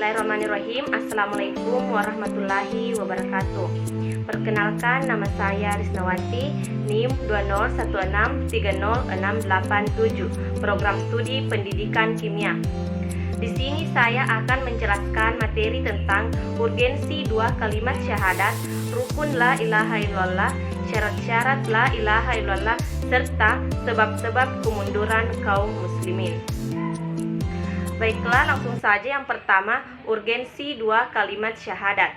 Bismillahirrahmanirrahim. Assalamualaikum warahmatullahi wabarakatuh. Perkenalkan, nama saya Risnawati, NIM 2016306687, Program Studi Pendidikan Kimia. Di sini saya akan menjelaskan materi tentang urgensi dua kalimat syahadat, rukun la ilaha illallah, syarat-syarat la ilaha illallah, serta sebab-sebab kemunduran kaum muslimin. Baiklah, langsung saja. Yang pertama, urgensi dua kalimat syahadat.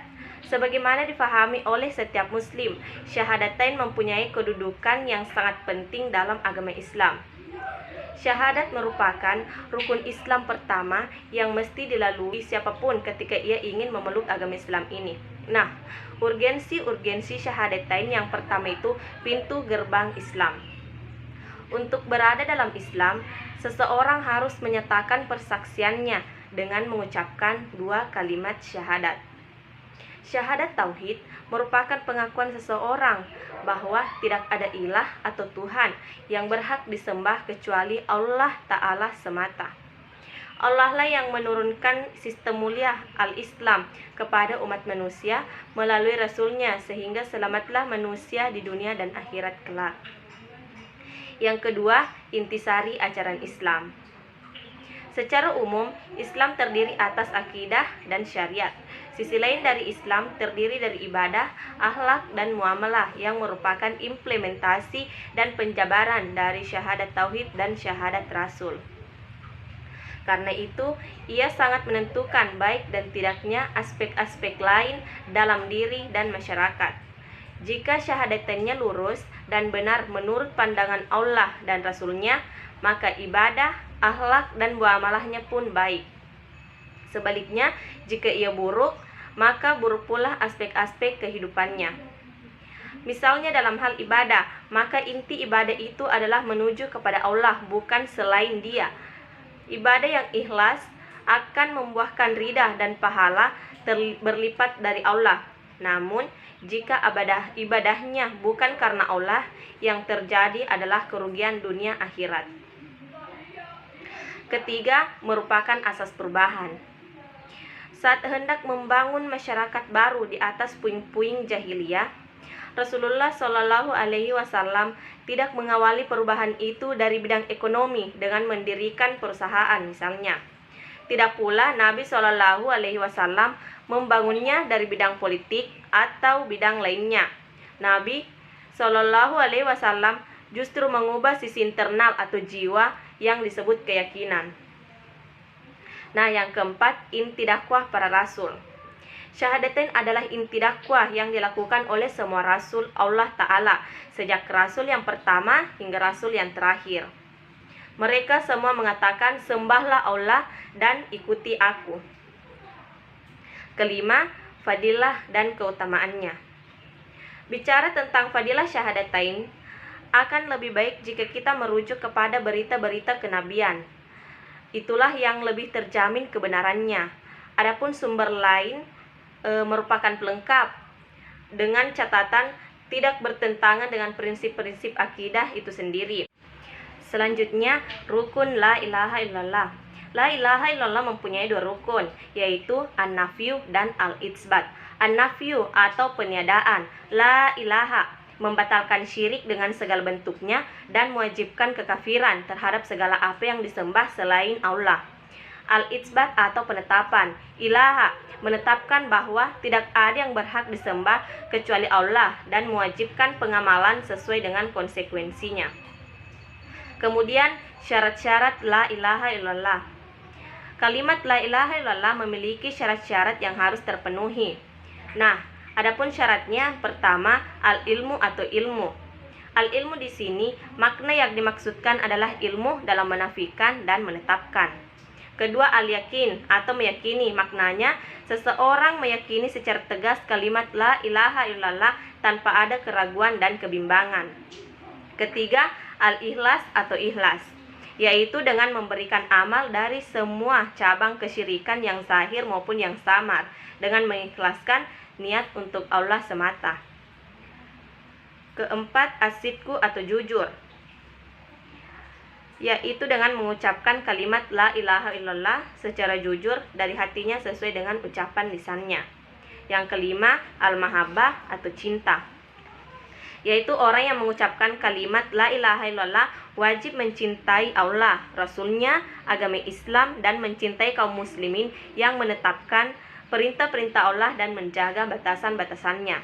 Sebagaimana difahami oleh setiap muslim, syahadatain mempunyai kedudukan yang sangat penting dalam agama Islam. Syahadat merupakan rukun Islam pertama yang mesti dilalui siapapun ketika ia ingin memeluk agama Islam ini. Nah, urgensi syahadatain yang pertama itu pintu gerbang Islam. Untuk berada dalam Islam, seseorang harus menyatakan persaksiannya dengan mengucapkan dua kalimat syahadat. Syahadat tauhid merupakan pengakuan seseorang bahwa tidak ada ilah atau Tuhan yang berhak disembah kecuali Allah Ta'ala semata. Allah lah yang menurunkan sistem mulia al-Islam kepada umat manusia melalui Rasulnya, sehingga selamatlah manusia di dunia dan akhirat kelak. Yang kedua, intisari ajaran Islam. Secara umum, Islam terdiri atas akidah dan syariat. Sisi lain dari Islam terdiri dari ibadah, akhlak, dan muamalah yang merupakan implementasi dan penjabaran dari syahadat tauhid dan syahadat rasul. Karena itu, ia sangat menentukan baik dan tidaknya aspek-aspek lain dalam diri dan masyarakat. Jika syahadatannya lurus dan benar menurut pandangan Allah dan Rasulnya, maka ibadah, akhlak, dan muamalahnya pun baik. Sebaliknya, jika ia buruk, maka buruk pula aspek-aspek kehidupannya. Misalnya dalam hal ibadah, maka inti ibadah itu adalah menuju kepada Allah, bukan selain Dia. Ibadah yang ikhlas akan membuahkan ridha dan pahala berlipat dari Allah. Namun, jika ibadahnya bukan karena Allah, yang terjadi adalah kerugian dunia akhirat. Ketiga, merupakan asas perubahan. Saat hendak membangun masyarakat baru di atas puing-puing jahiliyah, Rasulullah Shallallahu Alaihi Wasallam tidak mengawali perubahan itu dari bidang ekonomi dengan mendirikan perusahaan misalnya. Tidak pula Nabi Shallallahu Alaihi Wasallam membangunnya dari bidang politik atau bidang lainnya. Nabi Shallallahu Alaihi Wasallam justru mengubah sisi internal atau jiwa yang disebut keyakinan. Nah, yang keempat, inti dakwah para rasul. Syahadatain adalah inti dakwah yang dilakukan oleh semua rasul Allah Ta'ala, sejak rasul yang pertama hingga rasul yang terakhir. Mereka semua mengatakan, sembahlah Allah dan ikuti aku. Kelima, fadilah dan keutamaannya. Bicara tentang fadilah syahadatain, akan lebih baik jika kita merujuk kepada berita-berita kenabian. Itulah yang lebih terjamin kebenarannya. Adapun sumber lain merupakan pelengkap, dengan catatan tidak bertentangan dengan prinsip-prinsip akidah itu sendiri. Selanjutnya, rukun la ilaha illallah. La ilaha illallah mempunyai dua rukun, yaitu an-nafyu dan al-itsbat. An-nafyu atau peniadaan, la ilaha, membatalkan syirik dengan segala bentuknya dan mewajibkan kekafiran terhadap segala apa yang disembah selain Allah. Al-itsbat atau penetapan, ilaha, menetapkan bahwa tidak ada yang berhak disembah kecuali Allah dan mewajibkan pengamalan sesuai dengan konsekuensinya. Kemudian, syarat-syarat la ilaha illallah. Kalimat la ilaha illallah memiliki syarat-syarat yang harus terpenuhi. Nah, adapun syaratnya, pertama, al-ilmu atau ilmu. Al-ilmu di sini, makna yang dimaksudkan adalah ilmu dalam menafikan dan menetapkan. Kedua, al-yakin atau meyakini. Maknanya, seseorang meyakini secara tegas kalimat la ilaha illallah tanpa ada keraguan dan kebimbangan. Ketiga, al-ikhlas atau ikhlas, yaitu dengan memberikan amal dari semua cabang kesyirikan yang zahir maupun yang samar, dengan mengikhlaskan niat untuk Allah semata. Keempat, as-sidqu atau jujur. yaitu dengan mengucapkan kalimat la ilaha illallah secara jujur dari hatinya sesuai dengan ucapan lisannya. Yang kelima, al-mahabbah atau cinta, yaitu orang yang mengucapkan kalimat la ilaha illallah wajib mencintai Allah, Rasulnya, agama Islam, dan mencintai kaum muslimin yang menetapkan perintah-perintah Allah dan menjaga batasan-batasannya.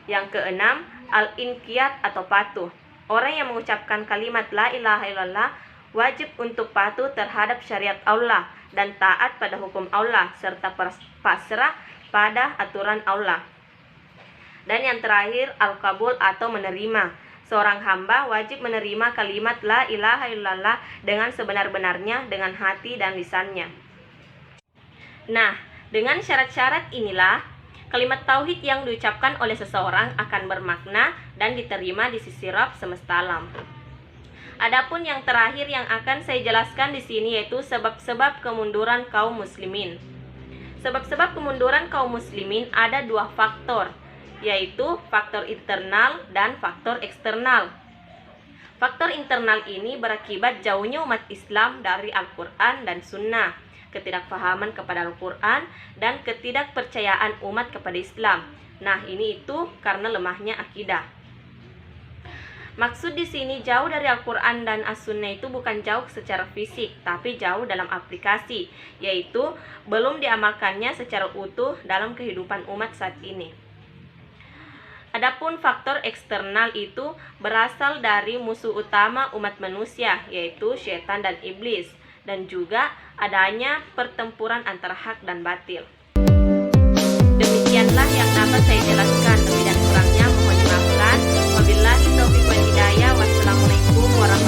Yang keenam, al-inqiyad atau patuh. Orang yang mengucapkan kalimat la ilaha illallah wajib untuk patuh terhadap syariat Allah dan taat pada hukum Allah serta pasrah pada aturan Allah. Dan yang terakhir, al-qabul atau menerima. Seorang hamba wajib menerima kalimat la ilaha illallah dengan sebenar-benarnya dengan hati dan lisannya. Nah, dengan syarat-syarat inilah kalimat tauhid yang diucapkan oleh seseorang akan bermakna dan diterima di sisi Rabb semesta alam. Adapun yang terakhir yang akan saya jelaskan di sini yaitu sebab-sebab kemunduran kaum muslimin. Sebab-sebab kemunduran kaum muslimin ada dua faktor, yaitu faktor internal dan faktor eksternal. Faktor internal ini berakibat jauhnya umat Islam dari Al-Quran dan Sunnah, ketidakfahaman kepada Al-Quran, dan ketidakpercayaan umat kepada Islam. Nah, ini itu karena lemahnya akidah. Maksud di sini jauh dari Al-Quran dan As-Sunnah itu bukan jauh secara fisik, tapi jauh dalam aplikasi, yaitu belum diamalkannya secara utuh dalam kehidupan umat saat ini. Adapun faktor eksternal itu berasal dari musuh utama umat manusia, yaitu syaitan dan iblis, dan juga adanya pertempuran antara hak dan batil. Demikianlah yang dapat saya jelaskan, lebih dan kurangnya mohon dimaafkan. Wabillahi taufiq wal hidayah. Wassalamualaikum warahmatullahi wabarakatuh.